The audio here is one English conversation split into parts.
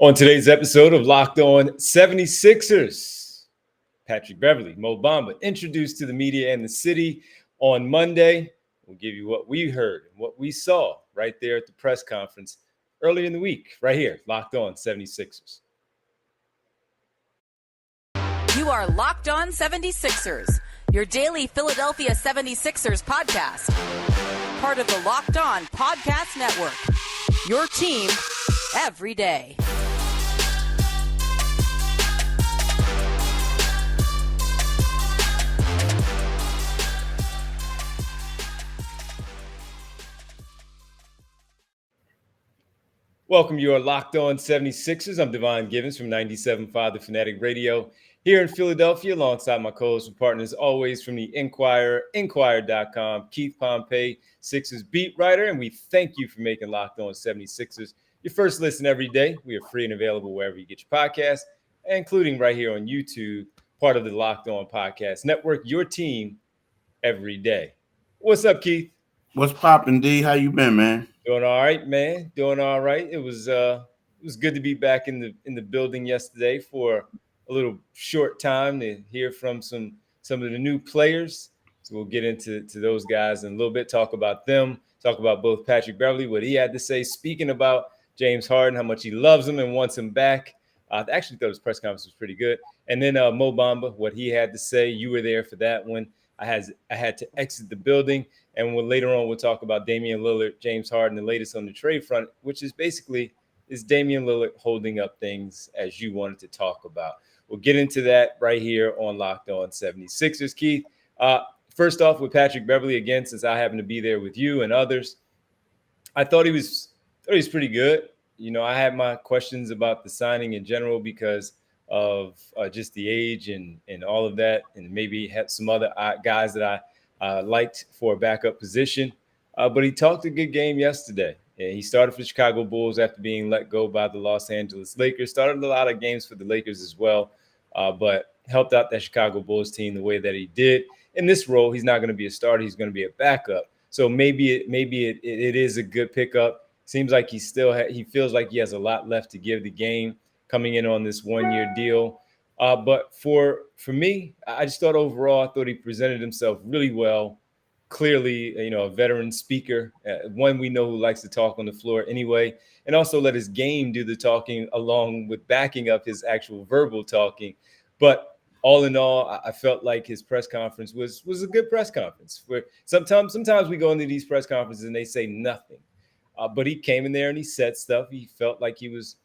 On today's episode of Locked On 76ers, Patrick Beverly, Mo Bamba, introduced to the media and the city on Monday. We'll give you what we heard and what we saw right there at the press conference earlier in the week, right here, Locked On 76ers. You are Locked On 76ers, your daily Philadelphia 76ers podcast. Part of the Locked On Podcast Network, your team every day. Welcome, you are Locked On 76ers. I'm Devon Givens from 97.5 The Fanatic Radio here in Philadelphia, alongside my co-hosts and partners, always from the Inquirer, Inquirer.com, Keith Pompey, Sixers beat writer, and we thank you for making Locked On 76ers your first listen every day. We are free and available wherever you get your podcasts, including right here on YouTube, part of the Locked On Podcast Network, your team every day. What's up, Keith? What's poppin', D? How you been, man? Doing all right, man. Doing all right. It was good to be back in the building yesterday for a little short time to hear from some of the new players. So we'll get into those guys in a little bit, talk about them, talk about both Patrick Beverly, what he had to say, speaking about James Harden, how much he loves him and wants him back. I actually thought his press conference was pretty good. And then Mo Bamba, what he had to say. You were there for that one. I had to exit the building. And later on, we'll talk about Damian Lillard, James Harden, the latest on the trade front, which is basically, is Damian Lillard holding up things as you wanted to talk about? We'll get into that right here on Locked On 76ers. Keith, first off with Patrick Beverly, again, since I happen to be there with you and others, I thought he was pretty good. You know, I had my questions about the signing in general because of just the age and all of that, and maybe had some other guys that I liked for a backup position. But he talked a good game yesterday. And he started for the Chicago Bulls after being let go by the Los Angeles Lakers. Started a lot of games for the Lakers as well, but helped out that Chicago Bulls team the way that he did. In this role, he's not going to be a starter. He's going to be a backup. So maybe it is a good pickup. Seems like he feels like he has a lot left to give the game coming in on this one-year deal. But for me, I just thought overall, I thought he presented himself really well. Clearly, you know, a veteran speaker, one we know who likes to talk on the floor anyway, and also let his game do the talking along with backing up his actual verbal talking. But all in all, I felt like his press conference was a good press conference. Where sometimes we go into these press conferences and they say nothing. But he came in there and he said stuff. He felt like he was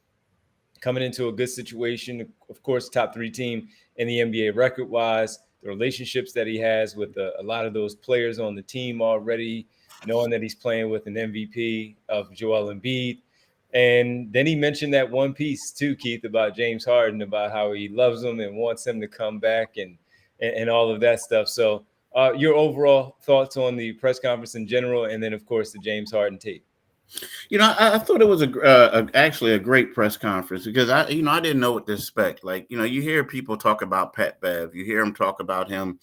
coming into a good situation. Of course, top 3 team in the NBA record-wise, the relationships that he has with a lot of those players on the team already, knowing that he's playing with an MVP of Joel Embiid. And then he mentioned that one piece too, Keith, about James Harden, about how he loves him and wants him to come back and all of that stuff. So your overall thoughts on the press conference in general, and then, of course, the James Harden tape. You know, I thought it was actually a great press conference because I didn't know what to expect. Like, you know, you hear people talk about Pat Bev, you hear him talk about him,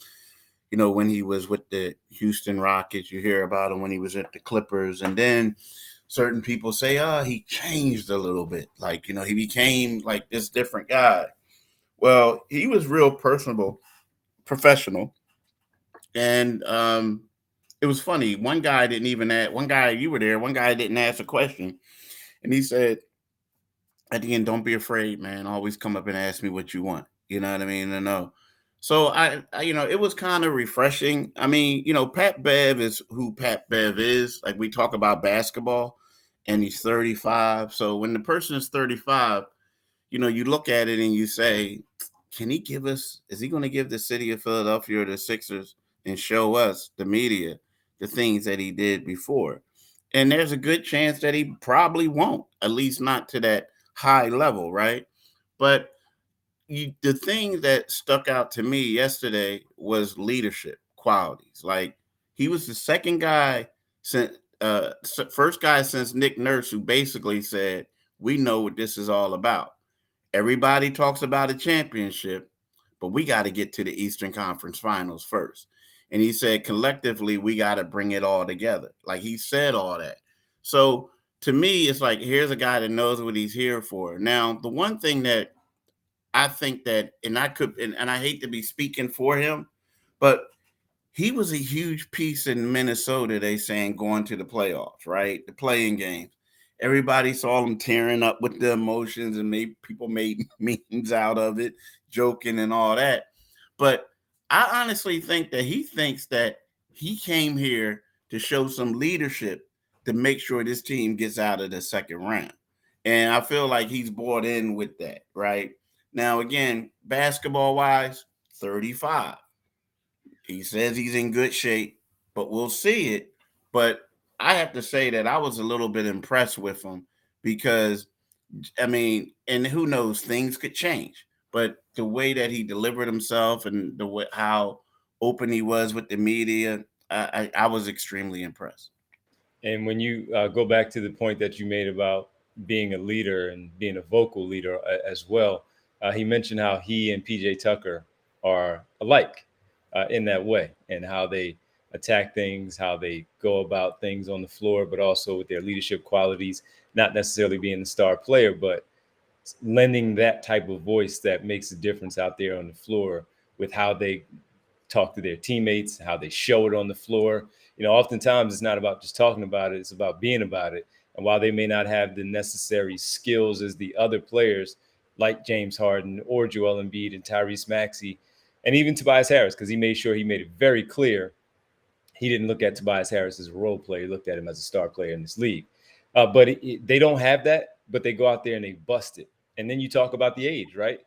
you know, when he was with the Houston Rockets, you hear about him when he was at the Clippers, and then certain people say, he changed a little bit. Like, you know, he became like this different guy. Well, he was real personable, professional, and it was funny. One guy you were there, one guy didn't ask a question. And he said, at the end, don't be afraid, man. Always come up and ask me what you want. You know what I mean? No. So I you know, it was kind of refreshing. I mean, you know, Pat Bev is who Pat Bev is. Like, we talk about basketball and he's 35. So when the person is 35, you know, you look at it and you say, is he going to give the city of Philadelphia or the Sixers and show us, the media, the things that he did before? And there's a good chance that he probably won't, at least not to that high level, right? But the thing that stuck out to me yesterday was leadership qualities. Like, he was the first guy since Nick Nurse who basically said, we know what this is all about. Everybody talks about a championship, but we got to get to the Eastern Conference Finals first. And he said, collectively, we got to bring it all together. Like, he said all that. So to me, it's like, here's a guy that knows what he's here for. Now, the one thing that I think that, and I hate to be speaking for him, but he was a huge piece in Minnesota, they saying, going to the playoffs, right? The playing games. Everybody saw him tearing up with the emotions, and people made memes out of it, joking and all that. But I honestly think that he thinks that he came here to show some leadership to make sure this team gets out of the second round. And I feel like he's bought in with that, right? Now, again, basketball wise, 35. He says he's in good shape, but we'll see it. But I have to say that I was a little bit impressed with him because, I mean, and who knows, things could change. But the way that he delivered himself and the way how open he was with the media, I was extremely impressed. And when you go back to the point that you made about being a leader and being a vocal leader as well, he mentioned how he and PJ Tucker are alike in that way, and how they attack things, how they go about things on the floor, but also with their leadership qualities, not necessarily being the star player, but lending that type of voice that makes a difference out there on the floor with how they talk to their teammates, how they show it on the floor. Oftentimes it's not about just talking about it, it's about being about it. And while they may not have the necessary skills as the other players like James Harden or Joel Embiid and Tyrese Maxey, and even Tobias Harris, because he made sure he made it very clear he didn't look at Tobias Harris as a role player. He looked at him as a star player in this league. But they don't have that, but they go out there and they bust it. And then you talk about the age, right?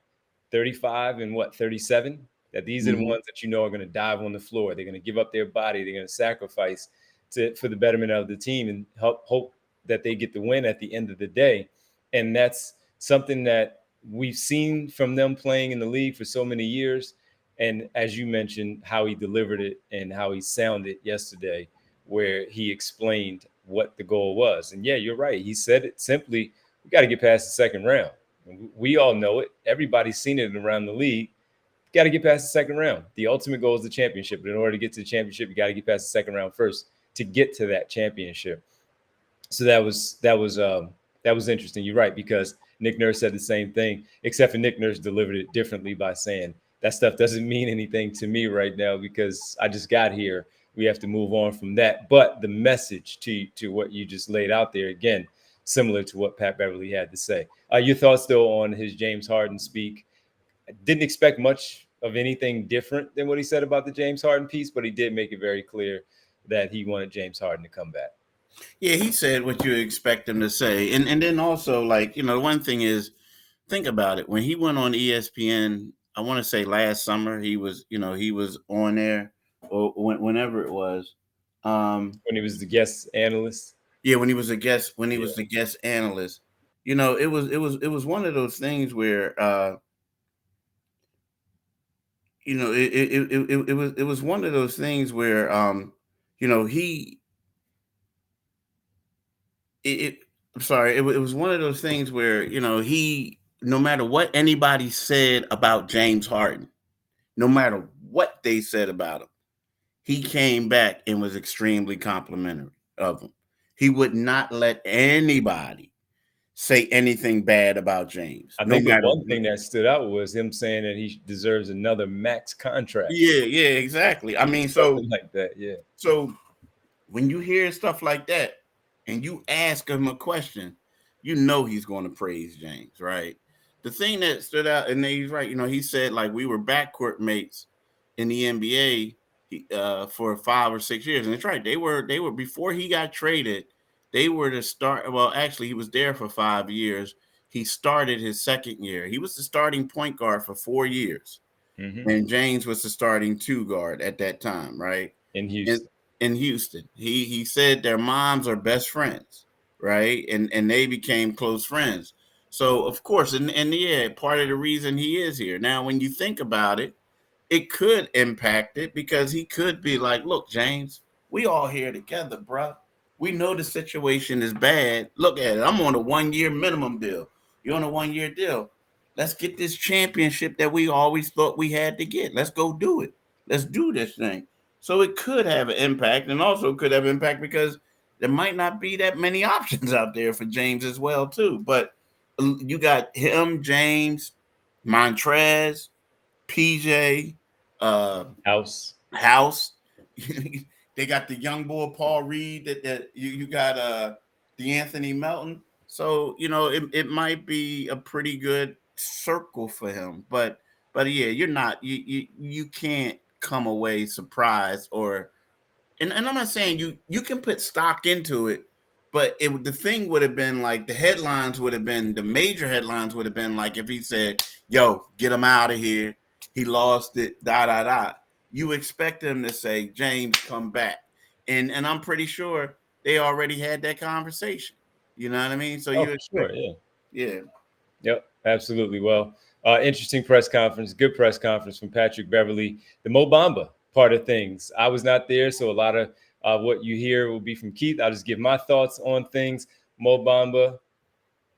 35 and 37? That these are the ones that are going to dive on the floor. They're going to give up their body. They're going to sacrifice for the betterment of the team and hope that they get the win at the end of the day. And that's something that we've seen from them playing in the league for so many years. And as you mentioned, how he delivered it and how he sounded yesterday, where he explained what the goal was. And yeah, you're right. He said it simply, we got to get past the second round. We all know it. Everybody's seen it around the league. Got to get past the second round. The ultimate goal is the championship. But in order to get to the championship, you got to get past the second round first to get to that championship. So that was interesting. You're right, because Nick Nurse said the same thing, except for Nick Nurse delivered it differently by saying that stuff doesn't mean anything to me right now because I just got here. We have to move on from that. But the message to what you just laid out there, again, similar to what Pat Beverly had to say. Your thoughts, though, on his James Harden speak? I didn't expect much of anything different than what he said about the James Harden piece, but he did make it very clear that he wanted James Harden to come back. Yeah, he said what you expect him to say. And then also, like, one thing is, think about it. When he went on ESPN, I want to say last summer, he was on there, or whenever it was. When he was the guest analyst. Yeah, when he was the guest analyst. It was one of those things where it was one of those things where it was one of those things where he, no matter what anybody said about James Harden, no matter what they said about him, he came back and was extremely complimentary of him. He would not let anybody say anything bad about James. I think the one thing that stood out was him saying that he deserves another max contract. Yeah, exactly. I mean, something like that, yeah. So when you hear stuff like that and you ask him a question, he's going to praise James, right? The thing that stood out, and he's right, he said, like, we were backcourt mates in the NBA for 5 or 6 years. And it's right. They were before he got traded, they were to start. Well, actually, he was there for 5 years. He started his second year. He was the starting point guard for 4 years. Mm-hmm. And James was the starting 2 guard at that time, right? In Houston. In Houston. He said their moms are best friends, right? And they became close friends. So, of course, and yeah, part of the reason he is here. Now, when you think about it, it could impact it because he could be like, look, James, we all here together, bro. We know the situation is bad. Look at it. I'm on a 1-year minimum deal. You're on a 1-year deal. Let's get this championship that we always thought we had to get. Let's go do it. Let's do this thing. So it could have an impact, and also could have impact because there might not be that many options out there for James as well, too. But you got him, James, Montrez, PJ, House. House. They got the young boy Paul Reed. That you got the Anthony Melton. So it might be a pretty good circle for him. But yeah, you're not you can't come away surprised or and I'm not saying you can put stock into it, but the thing would have been like the major headlines would have been like if he said, "Yo, get him out of here. He lost it." Da da da. You expect him to say, "James, come back," and I'm pretty sure they already had that conversation. You know what I mean? So Oh, you for expect, sure. Yeah. yeah. Yep, absolutely. Well, interesting press conference, good press conference from Patrick Beverly. The Mo Bamba part of things. I was not there, so a lot of what you hear will be from Keith. I'll just give my thoughts on things. Mo Bamba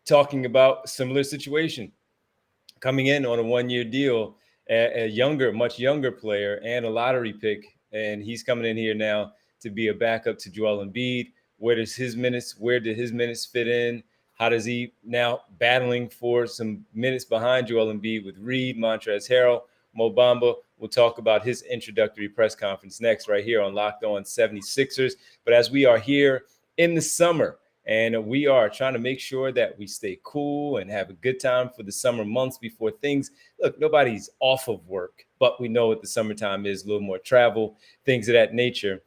talking about similar situation, coming in on a 1-year deal, a younger, much younger player and a lottery pick, and he's coming in here now to be a backup to Joel Embiid. Where did his minutes fit in? How does he now battling for some minutes behind Joel Embiid with Reed, Montrezl Harrell, Mo Bamba? We'll talk about his introductory press conference next, right here on Locked On 76ers. But as we are here in the summer, and we are trying to make sure that we stay cool and have a good time for the summer months before things look, nobody's off of work, but we know what the summertime is, a little more travel, things of that nature.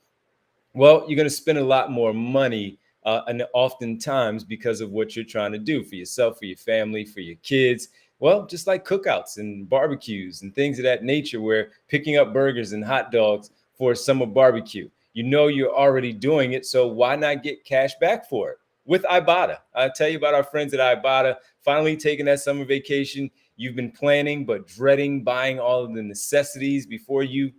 Well, you're going to spend a lot more money and oftentimes because of what you're trying to do for yourself, for your family, for your kids. Well, just like cookouts and barbecues and things of that nature, where picking up burgers and hot dogs for a summer barbecue, you're already doing it. So why not get cash back for it? With Ibotta. I'll tell you about our friends at Ibotta finally taking that summer vacation. You've been planning but dreading buying all of the necessities before you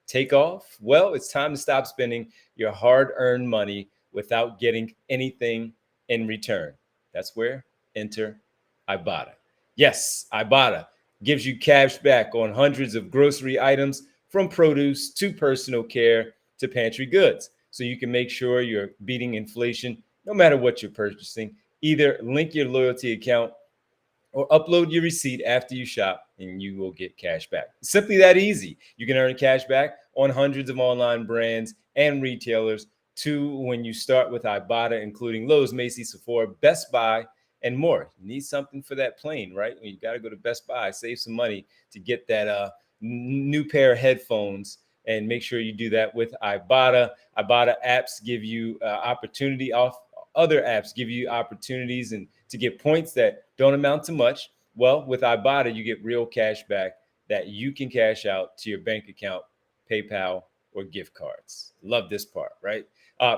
take off. Well, it's time to stop spending your hard-earned money without getting anything in return. That's where enter Ibotta. Yes, Ibotta gives you cash back on hundreds of grocery items, from produce to personal care to pantry goods. So you can make sure you're beating inflation no matter what you're purchasing. Either link your loyalty account or upload your receipt after you shop and you will get cash back. Simply that easy. You can earn cash back on hundreds of online brands and retailers too when you start with Ibotta, including Lowe's, Macy's, Sephora, Best Buy, and more. You need something for that plane, right? You got to go to Best Buy, save some money to get that new pair of headphones, and make sure you do that with Ibotta. Ibotta apps give you opportunity off. Other apps give you opportunities and to get points that don't amount to much. Well, with Ibotta, you get real cash back that you can cash out to your bank account, PayPal, or gift cards. Love this part, right?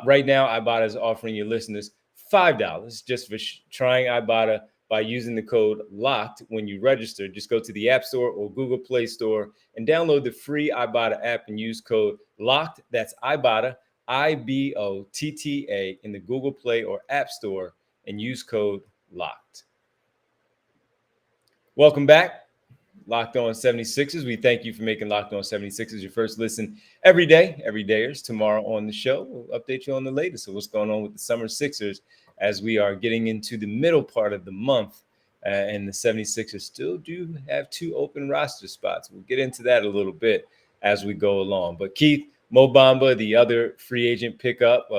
Right now, Ibotta is offering your listeners $5 just for trying Ibotta by using the code LOCKED when you register. Just go to the App Store or Google Play Store and download the free Ibotta app and use code LOCKED. That's Ibotta, IBOTTA, in the Google Play or App Store, and use code LOCKED. Welcome back. Locked On 76ers. We thank you for making Locked On 76ers your first listen every day. Every dayers. Tomorrow on the show, we'll update you on the latest of what's going on with the Summer Sixers as we are getting into the middle part of the month. And the 76ers still do have 2 open roster spots. We'll get into that a little bit as we go along. But Keith, Mo Bamba, the other free agent pickup,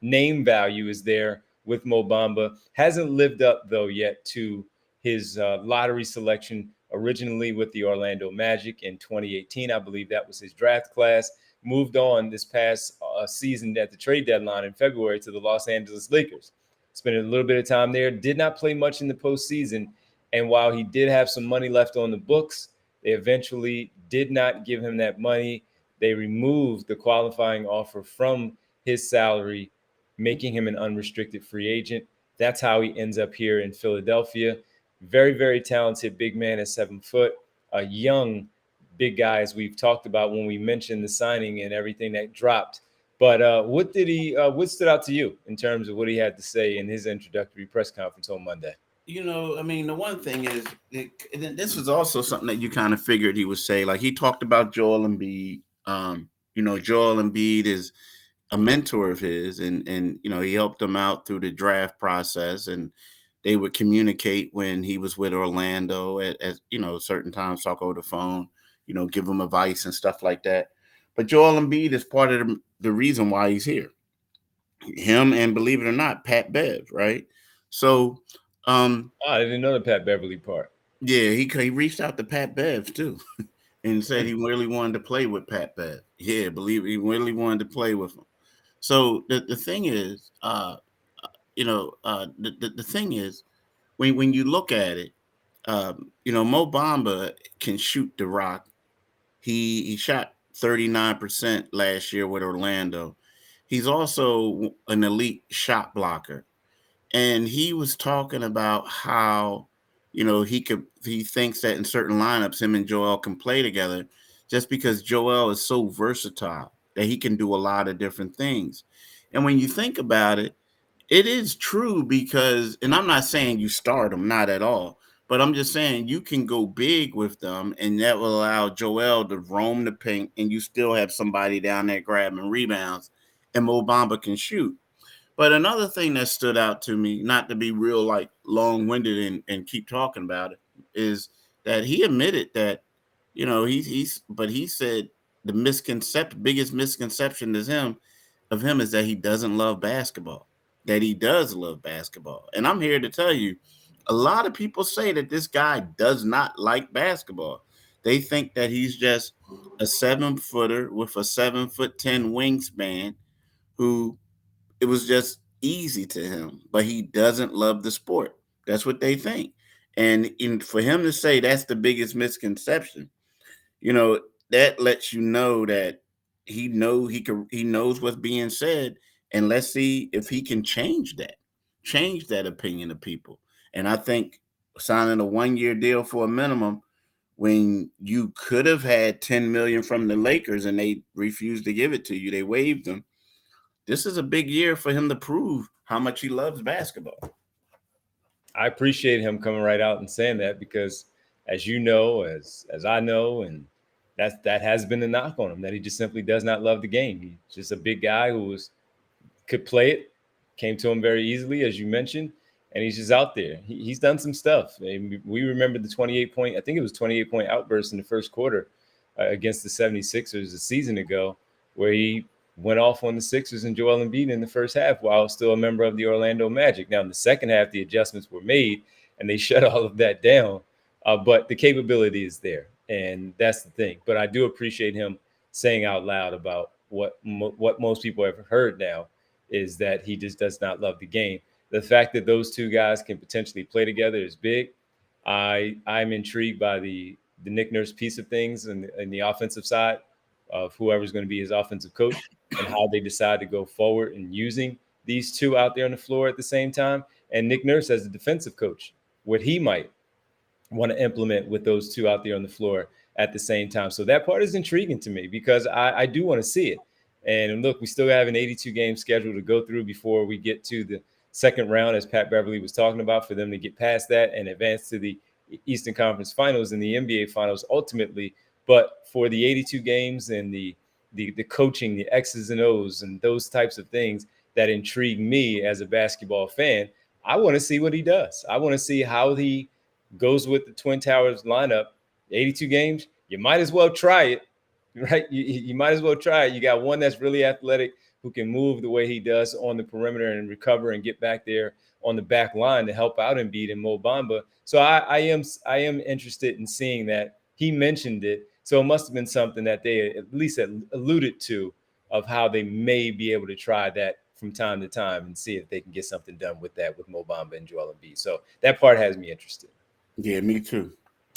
name value is there with Mo Bamba. Hasn't lived up, though, yet to his lottery selection originally with the Orlando Magic in 2018. I believe that was his draft class. Moved on this past season at the trade deadline in February to the Los Angeles Lakers. Spent a little bit of time there. Did not play much in the postseason. And while he did have some money left on the books, they eventually did not give him that money. They removed the qualifying offer from his salary, making him an unrestricted free agent. That's how he ends up here in Philadelphia. Very, very talented big man at 7 foot, a young big guy, as we've talked about when we mentioned the signing and everything that dropped. But what stood out to you in terms of what he had to say in his introductory press conference on Monday? I mean, the one thing is, this was also something that you kind of figured he would say. Like, he talked about Joel Embiid. Joel Embiid is a mentor of his, and he helped him out through the draft process, and they would communicate when he was with Orlando at certain times, talk over the phone, give him advice and stuff like that. But Joel Embiid is part of the reason why he's here. Him and, believe it or not, Pat Bev, right? So, I didn't know the Pat Beverly part. yeah, he reached out to Pat Bev too, and said he really wanted to play with Pat Bev. Yeah, believe it, he really wanted to play with him. So the thing is, the thing is, when you look at it, Mo Bamba can shoot the rock. He shot 39% last year with Orlando. He's also an elite shot blocker. And he was talking about how, he thinks that in certain lineups, him and Joel can play together just because Joel is so versatile that he can do a lot of different things. And when you think about it, it is true because, and I'm not saying you start them, not at all, but I'm just saying you can go big with them, and that will allow Joel to roam the paint, and you still have somebody down there grabbing rebounds, and Mo Bamba can shoot. But another thing that stood out to me, not to be real like long-winded and keep talking about it, is that he admitted that, but he said the biggest misconception of him is that he doesn't love basketball, that he does love basketball. And I'm here to tell you, a lot of people say that this guy does not like basketball. They think that he's just a 7-footer with a 7'10" wingspan who it was just easy to him, but he doesn't love the sport. That's what they think. And for him to say that's the biggest misconception, you know, that lets you know that he knows what's being said, and let's see if he can change that opinion of people. And I think signing a 1-year deal for a minimum when you could have had 10 million from the Lakers and they refused to give it to you, they waived them. This is a big year for him to prove how much he loves basketball. I appreciate him coming right out and saying that because, as you know, as I know, and that has been the knock on him, that he just simply does not love the game. He's just a big guy who could play it, came to him very easily, as you mentioned, and he's just out there. He's done some stuff. We remember the 28-point, I think it was 28-point outburst in the first quarter against the 76ers a season ago, where he went off on the Sixers and Joel Embiid in the first half while still a member of the Orlando Magic. Now, in the second half, the adjustments were made and they shut all of that down. But the capability is there. And that's the thing. But I do appreciate him saying out loud about what most people have heard now is that he just does not love the game. The fact that those two guys can potentially play together is big. I'm intrigued by the Nick Nurse piece of things and the offensive side of whoever's going to be his offensive coach and how they decide to go forward and using these two out there on the floor at the same time. And Nick Nurse as a defensive coach, what he might want to implement with those two out there on the floor at the same time. So that part is intriguing to me because I do want to see it. And look, we still have an 82-game schedule to go through before we get to the second round, as Pat Beverly was talking about, for them to get past that and advance to the Eastern Conference Finals and the NBA Finals ultimately. But for the 82 games and the coaching, the X's and O's and those types of things that intrigue me as a basketball fan, I want to see what he does. I want to see how he goes with the Twin Towers lineup. 82 games, you might as well try it, right? You might as well try it. You got one that's really athletic who can move the way he does on the perimeter and recover and get back there on the back line to help out Embiid and Mo Bamba. So I am interested in seeing that. He mentioned it. So it must have been something that they at least alluded to of how they may be able to try that from time to time and see if they can get something done with that with Mo Bamba and Joel Embiid. So that part has me interested. Yeah, me too.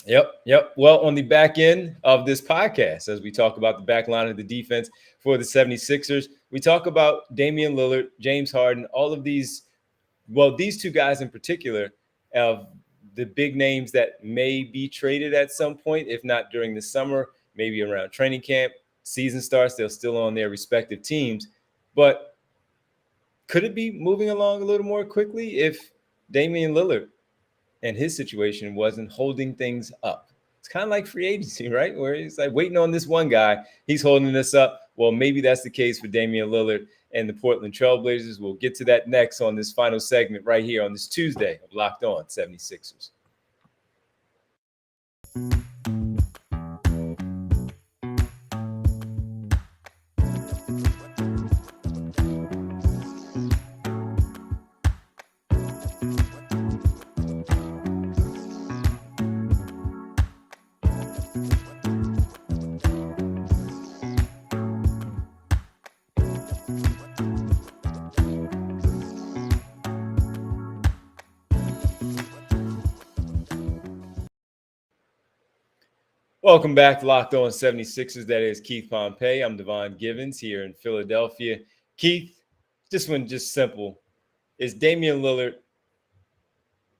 Yep. Well, on the back end of this podcast, as we talk about the back line of the defense for the 76ers, we talk about Damian Lillard, James Harden, all of these, well, these two guys in particular, of the big names that may be traded at some point, if not during the summer, maybe around training camp, season starts, they're still on their respective teams. But could it be moving along a little more quickly if Damian Lillard and his situation wasn't holding things up? It's kind of like free agency, right? Where it's like waiting on this one guy, he's holding this up. Well, maybe that's the case for Damian Lillard and the Portland Trailblazers. We'll get to that next on this final segment right here on this Tuesday of Locked On 76ers. Welcome back to Locked On 76ers. That is Keith Pompey. I'm Devon Givens here in Philadelphia. Keith, this one just simple. Is Damian Lillard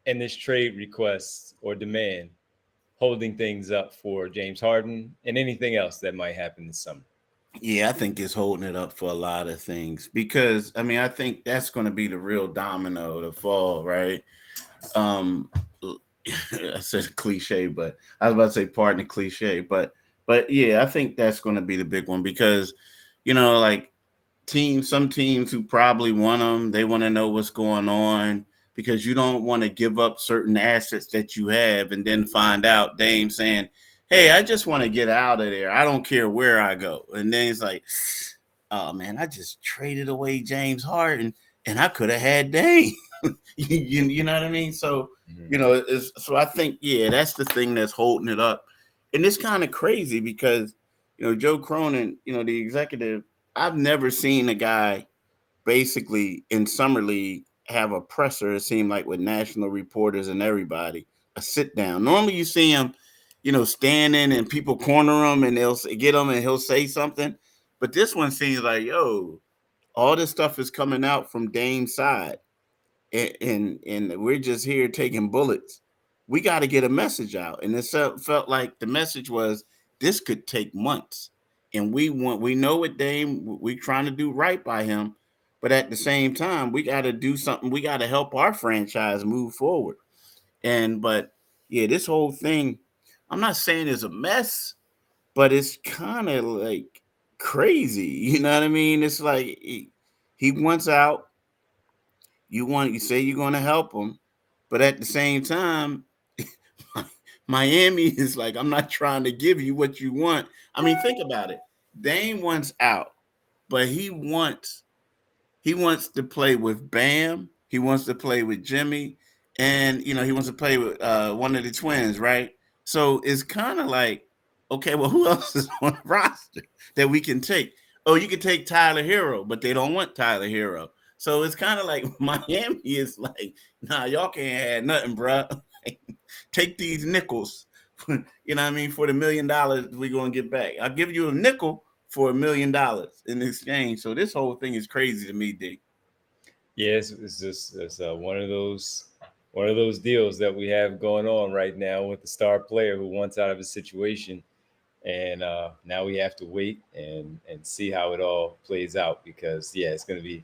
and this trade request or demand holding things up for James Harden and anything else that might happen this summer? Yeah, I think it's holding it up for a lot of things because, I mean, I think that's going to be the real domino to fall, right? I said cliche, but I was about to say pardon the cliche, but yeah, I think that's going to be the big one because, like some teams who probably want them, they want to know what's going on because you don't want to give up certain assets that you have and then find out Dame saying, hey, I just want to get out of there. I don't care where I go. And then it's like, oh man, I just traded away James Harden and I could have had Dame. you know what I mean? So, so I think, yeah, that's the thing that's holding it up. And it's kind of crazy because, Joe Cronin, the executive, I've never seen a guy basically in Summer League have a presser, it seemed like, with national reporters and everybody, a sit down. Normally you see him, standing and people corner him and they'll get him and he'll say something. But this one seems like, all this stuff is coming out from Dame's side. And we're just here taking bullets. We got to get a message out. And it felt like the message was this could take months. And we know what Dame, we're trying to do right by him. But at the same time, we got to do something. We got to help our franchise move forward. But yeah, this whole thing, I'm not saying it's a mess, but it's kind of like crazy. You know what I mean? It's like he wants out. You say you're going to help him, but at the same time, Miami is like, I'm not trying to give you what you want. I mean, think about it. Dame wants out, but he wants to play with Bam. He wants to play with Jimmy, and he wants to play with one of the twins, right? So it's kind of like, okay, well, who else is on the roster that we can take? Oh, you can take Tyler Hero, but they don't want Tyler Hero. So it's kind of like Miami is like, nah, y'all can't have nothing, bro. Take these nickels, you know what I mean, for the $1 million we're going to get back. I'll give you a nickel for $1 million in exchange. So this whole thing is crazy to me, D. Yeah, it's one of those deals that we have going on right now with the star player who wants out of a situation. And now we have to wait and see how it all plays out because, yeah, it's going to be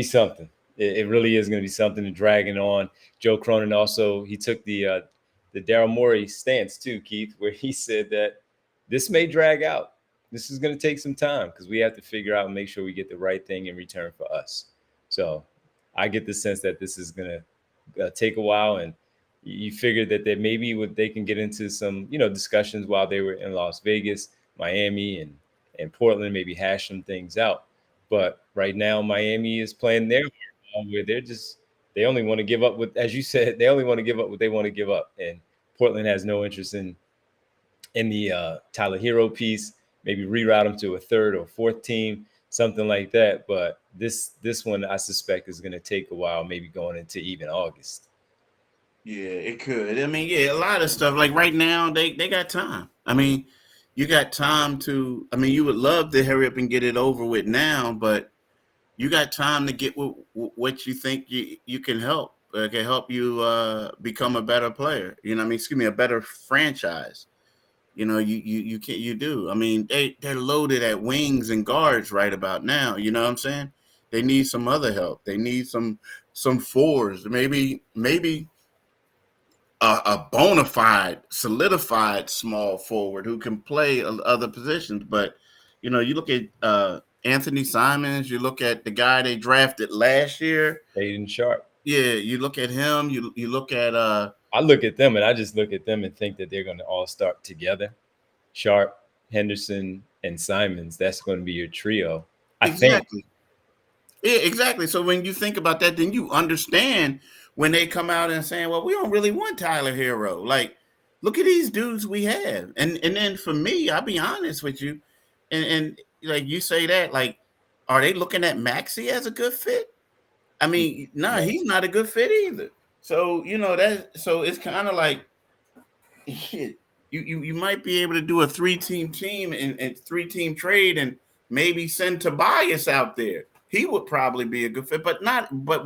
something. It really is going to be something to dragging on. Joe Cronin also, he took the Daryl Morey stance too, Keith, where he said that this may drag out. This is going to take some time because we have to figure out and make sure we get the right thing in return for us. So I get the sense that this is going to take a while, and you figured that they can get into some discussions while they were in Las Vegas, Miami, and Portland, maybe hash some things out. But right now, Miami is playing their part where they only want to give up with, as you said, they only want to give up what they want to give up. And Portland has no interest in the Tyler Hero piece, maybe reroute him to a third or fourth team, something like that. But this one, I suspect, is going to take a while, maybe going into even August. Yeah, it could. I mean, yeah, a lot of stuff. Like right now, they got time. I mean, you got time to, you would love to hurry up and get it over with now, but you got time to get what you think you can help. Can help you become a better player. A better franchise. You do. I mean, they're loaded at wings and guards right about now. You know what I'm saying? They need some other help. They need some fours. Maybe a bona fide, solidified small forward who can play other positions. But, you look at Anthony Simons, you look at the guy they drafted last year. Aiden Sharp. Yeah, you look at him. You look at I look at them and I just look at them and think that they're going to all start together. Sharp, Henderson, and Simons. That's going to be your trio. I think. Yeah, exactly. So when you think about that, then you understand when they come out and saying, "Well, we don't really want Tyler Hero." Like, look at these dudes we have. And then for me, I'll be honest with you, and like you say that, like, are they looking at Maxey as a good fit? I mean, no, he's not a good fit either. So so it's kind of like you might be able to do a three-team and three-team trade and maybe send Tobias out there. He would probably be a good fit, but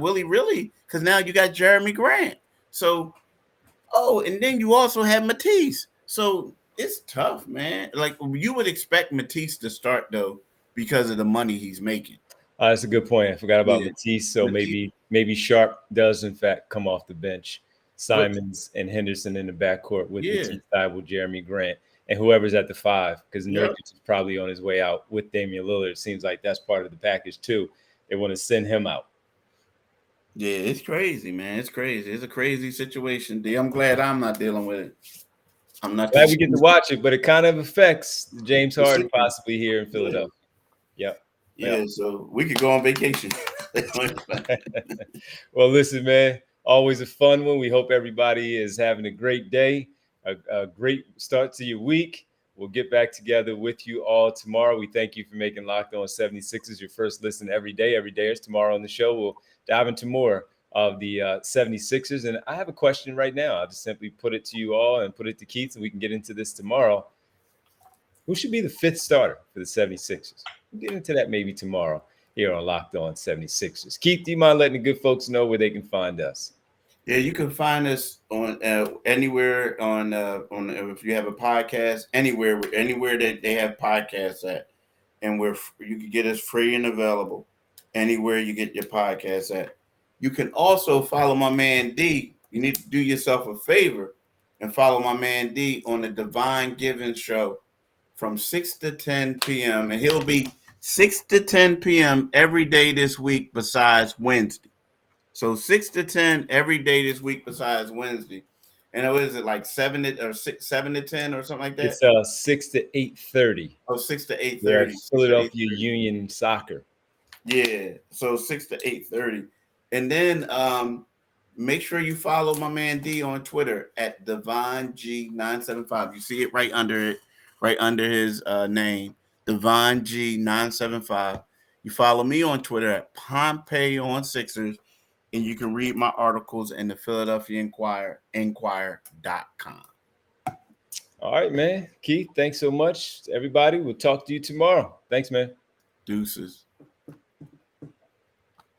will he really? Because now you got Jeremy Grant. So, and then you also have Matisse. So it's tough, man. Like, you would expect Matisse to start though because of the money he's making. That's a good point. I forgot about Matisse. So maybe Sharp does in fact come off the bench. Simons and Henderson in the backcourt with Matisse side with Jeremy Grant and whoever's at the 5, because Nurkic is probably on his way out with Damian Lillard. It seems like that's part of the package too. They want to send him out. Yeah, it's crazy, man. It's crazy. It's a crazy situation, D. I'm glad I'm not dealing with it. I'm not glad we get to watch it, but it kind of affects James Harden possibly here in Philadelphia. Yeah, so we could go on vacation. Well, listen, man, always a fun one. We hope everybody is having a great day, a great start to your week. We'll get back together with you all tomorrow. We thank you for making Locked On 76ers your first listen every day. Every day is tomorrow on the show. We'll dive into more of the 76ers. And I have a question right now. I'll just simply put it to you all and put it to Keith, and we can get into this tomorrow. Who should be the 5th starter for the 76ers? We'll get into that maybe tomorrow here on Locked On 76ers. Keith, do you mind letting the good folks know where they can find us? Yeah, you can find us on anywhere on if you have a podcast, anywhere that they have podcasts at, and you can get us free and available anywhere you get your podcasts at. You can also follow my man D. You need to do yourself a favor and follow my man D on the Divine Giving Show from 6 to 10 p.m. and he'll be 6 to 10 p.m. every day this week besides Wednesday. So 6 to 10 every day this week besides Wednesday. And what is it, like 7 to 10 or something like that? It's 6 to 8:30. Oh, 6 to 8:30. Philadelphia Union Soccer. Yeah, so 6 to 8:30. And then make sure you follow my man D on Twitter at DivineG975. You see it right under his name, DivineG975. You follow me on Twitter at Pompey on Sixers. And you can read my articles in the Philadelphia Inquirer.com. All right, man. Keith, thanks so much. Everybody, we'll talk to you tomorrow. Thanks, man. Deuces.